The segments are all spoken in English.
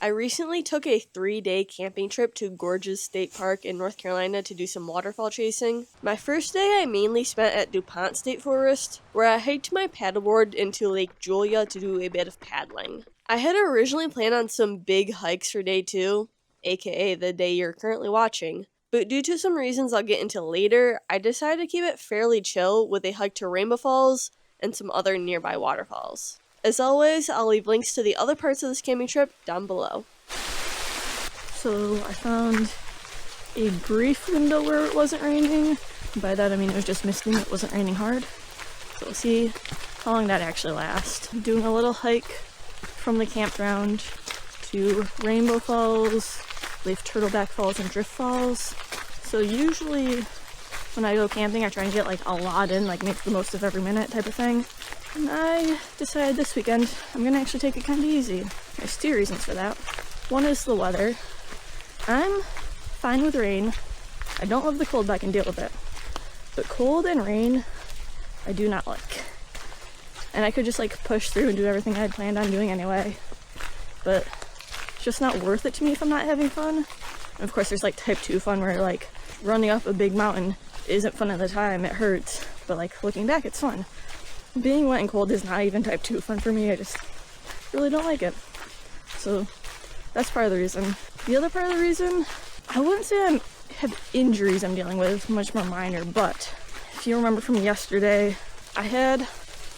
I recently took a 3-day camping trip to Gorges State Park in North Carolina to do some waterfall chasing. My first day I mainly spent at DuPont State Forest, where I hiked my paddleboard into Lake Julia to do a bit of paddling. I had originally planned on some big hikes for day 2, aka the day you're currently watching, but due to some reasons I'll get into later, I decided to keep it fairly chill with a hike to Rainbow Falls and some other nearby waterfalls. As always, I'll leave links to the other parts of this camping trip down below. So I found a brief window where it wasn't raining. By that I mean it was just misting, it wasn't raining hard. So we'll see how long that actually lasts. I'm doing a little hike from the campground to Rainbow Falls, leave Turtleback Falls and Drift Falls. So usually when I go camping I try and get like a lot in, like make the most of every minute type of thing. And I decided this weekend I'm gonna actually take it kind of easy. There's 2 reasons for that. One is the weather. I'm fine with rain. I don't love the cold, but I can deal with it. But cold and rain, I do not like. And I could just like push through and do everything I had planned on doing anyway. But it's just not worth it to me if I'm not having fun. And of course there's like type 2 fun where like running up a big mountain isn't fun at the time, it hurts. But like looking back, it's fun. Being wet and cold is not even type 2 fun for me, I just really don't like it. So that's part of the reason. The other part of the reason, I wouldn't say I have injuries I'm dealing with, much more minor, but if you remember from yesterday, I had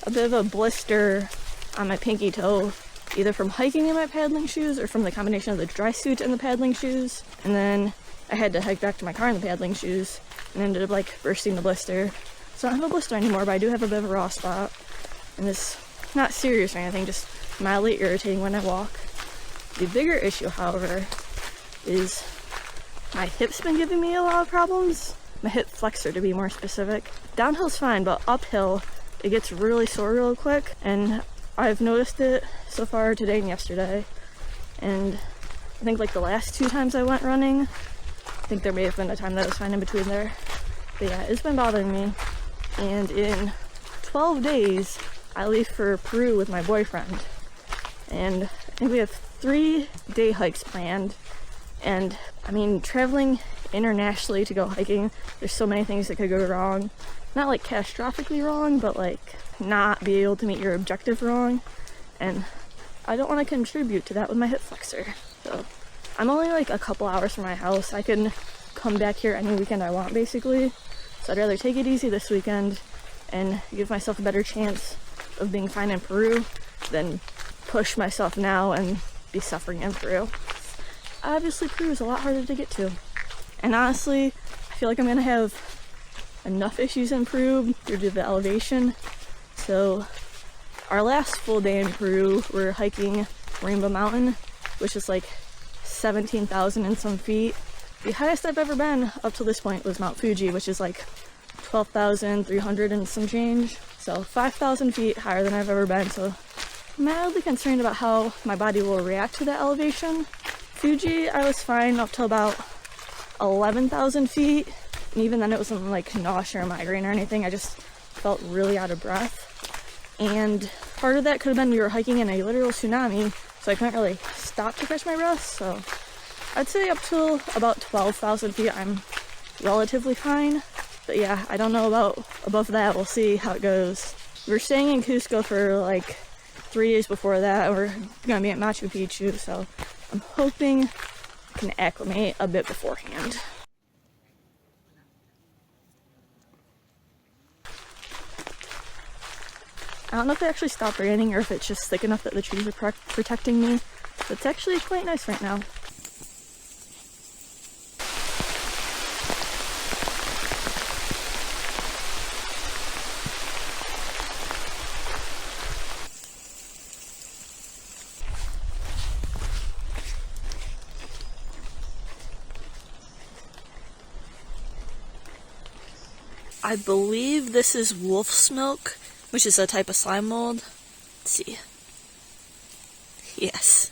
a bit of a blister on my pinky toe, either from hiking in my paddling shoes or from the combination of the dry suit and the paddling shoes. And then I had to hike back to my car in the paddling shoes and ended up like bursting the blister. So I don't have a blister anymore, but I do have a bit of a raw spot. And it's not serious or anything, just mildly irritating when I walk. The bigger issue, however, is my hip's been giving me a lot of problems. My hip flexor, to be more specific. Downhill's fine, but uphill, it gets really sore real quick. And I've noticed it so far today and yesterday. And I think like the last 2 times I went running, I think there may have been a time that was fine in between there. But yeah, it's been bothering me. And in 12 days, I leave for Peru with my boyfriend. And I think we have 3-day hikes planned. And I mean, traveling internationally to go hiking, there's so many things that could go wrong. Not like catastrophically wrong, but like not be able to meet your objective wrong. And I don't want to contribute to that with my hip flexor. So I'm only like a couple hours from my house. I can come back here any weekend I want, basically. So I'd rather take it easy this weekend and give myself a better chance of being fine in Peru than push myself now and be suffering in Peru. Obviously, Peru is a lot harder to get to. And honestly, I feel like I'm gonna have enough issues in Peru due to the elevation. So our last full day in Peru, we're hiking Rainbow Mountain, which is like 17,000 and some feet. The highest I've ever been up to this point was Mount Fuji, which is like 12,300 and some change. So 5,000 feet higher than I've ever been, so I'm mildly concerned about how my body will react to that elevation. Fuji, I was fine up to about 11,000 feet, and even then it wasn't like nausea or migraine or anything, I just felt really out of breath. And part of that could have been we were hiking in a literal tsunami, so I couldn't really stop to catch my breath, so I'd say up to about 12,000 feet I'm relatively fine. But yeah, I don't know about above that, we'll see how it goes. We're staying in Cusco for like 3 days before that, and we're gonna be at Machu Picchu, so I'm hoping I can acclimate a bit beforehand. I don't know if it actually stopped raining or if it's just thick enough that the trees are protecting me, but it's actually quite nice right now. I believe this is wolf's milk, which is a type of slime mold. Let's see. Yes.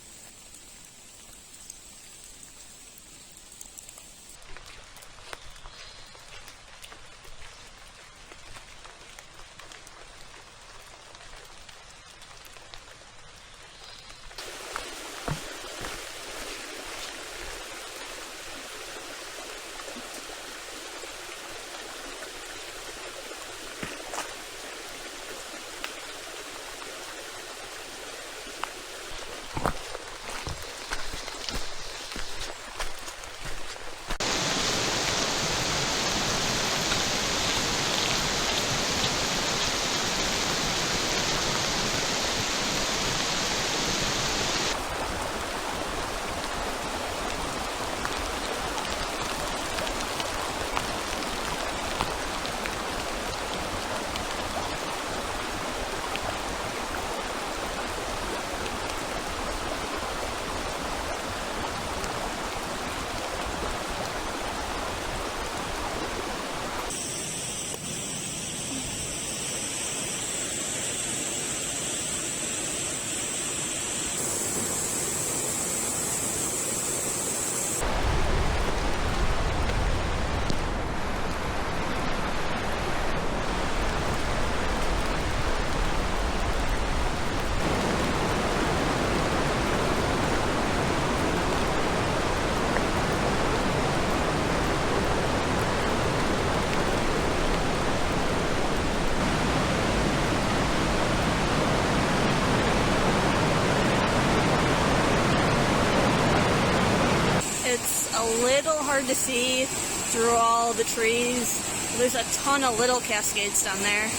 a little hard to see through all the trees. There's a ton of little cascades down there.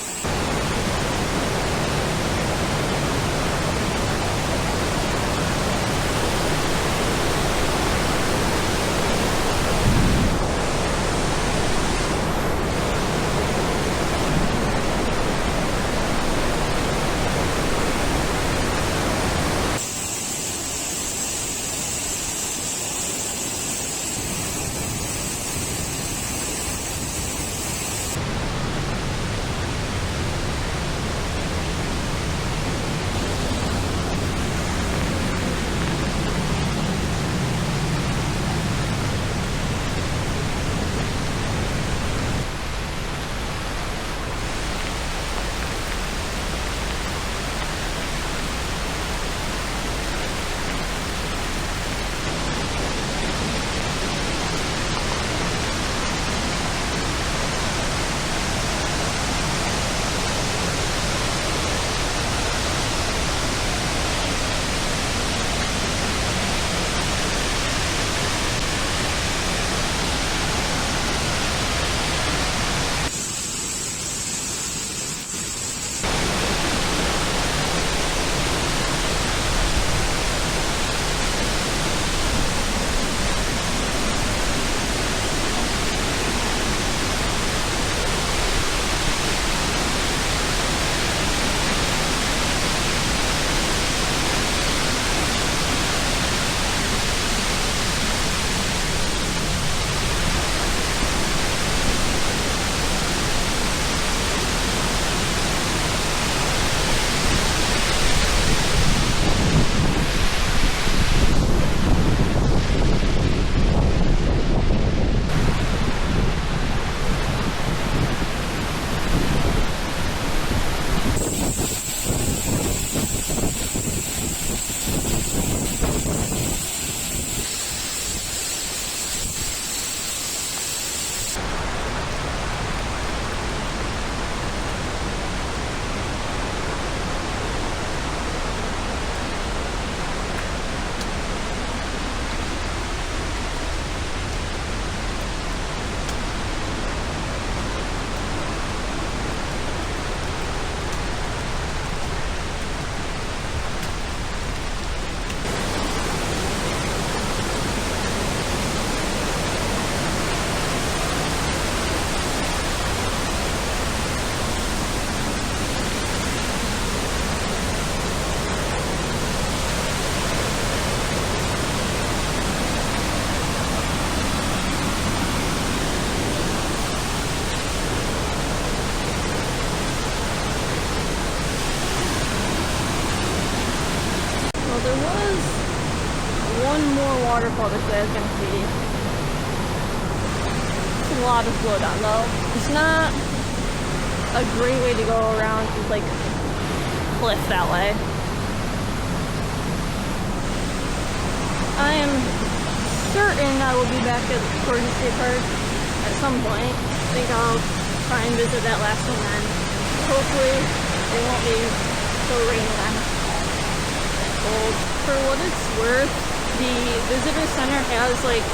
There was one more waterfall that I was going to see. It's a lot of flow down though. It's not a great way to go around like cliff that way. I am certain I will be back at Gorges State Park at some point. I think I'll try and visit that last one then. Hopefully it won't be so rainy then. For what it's worth, the visitor center has like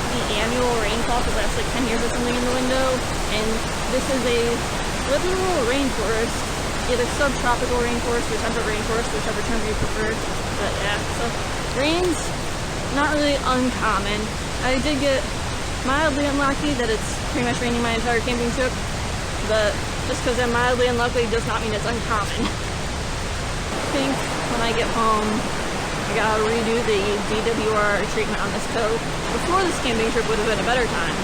the annual rainfall because that's like 10 years or something in the window, and this is a literal rainforest, either subtropical rainforest or temperate rainforest, whichever term you prefer. But yeah, so rain's not really uncommon. I did get mildly unlucky that it's pretty much raining my entire camping trip, but just because I'm mildly unlucky does not mean it's uncommon. I think when I get home, I gotta redo the DWR treatment on this coat. Before this camping trip would have been a better time,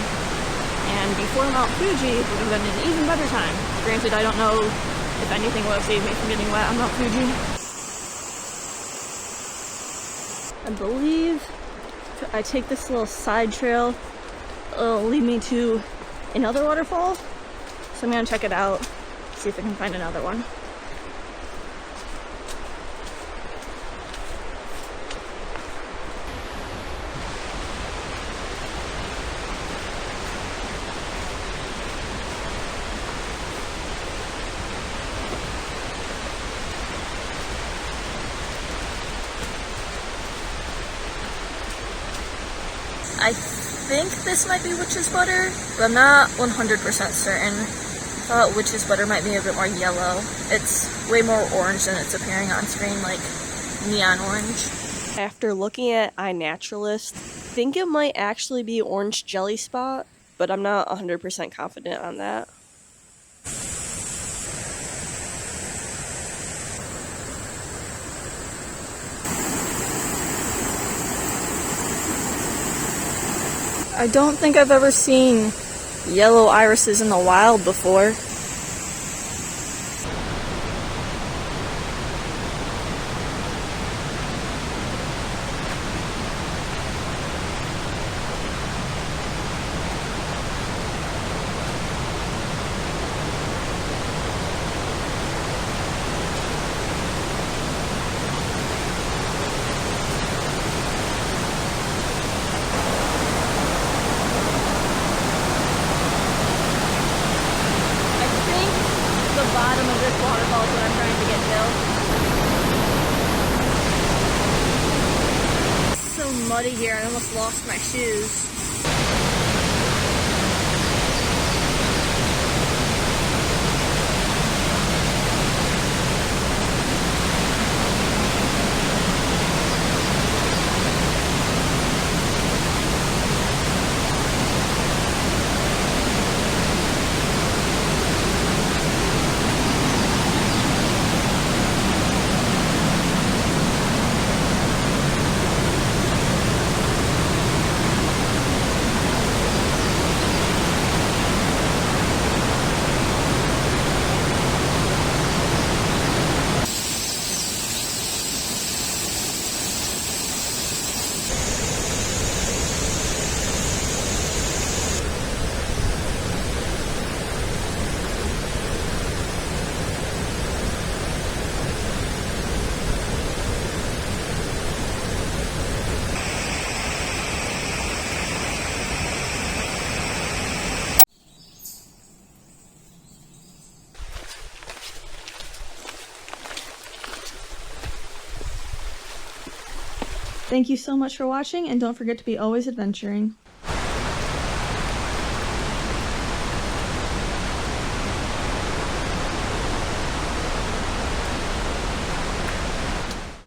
and before Mount Fuji would have been an even better time. Granted, I don't know if anything would have saved me from getting wet on Mount Fuji. I believe if I take this little side trail, it'll lead me to another waterfall. So I'm gonna check it out, see if I can find another one. I think this might be witch's butter, but I'm not 100% certain. I thought witch's butter might be a bit more yellow. It's way more orange than it's appearing on screen, like neon orange. After looking at iNaturalist, I think it might actually be orange jelly spot, but I'm not 100% confident on that. I don't think I've ever seen yellow irises in the wild before. The bottom of this waterfall is what I'm trying to get to. It's so muddy here, I almost lost my shoes. Thank you so much for watching, and don't forget to be always adventuring.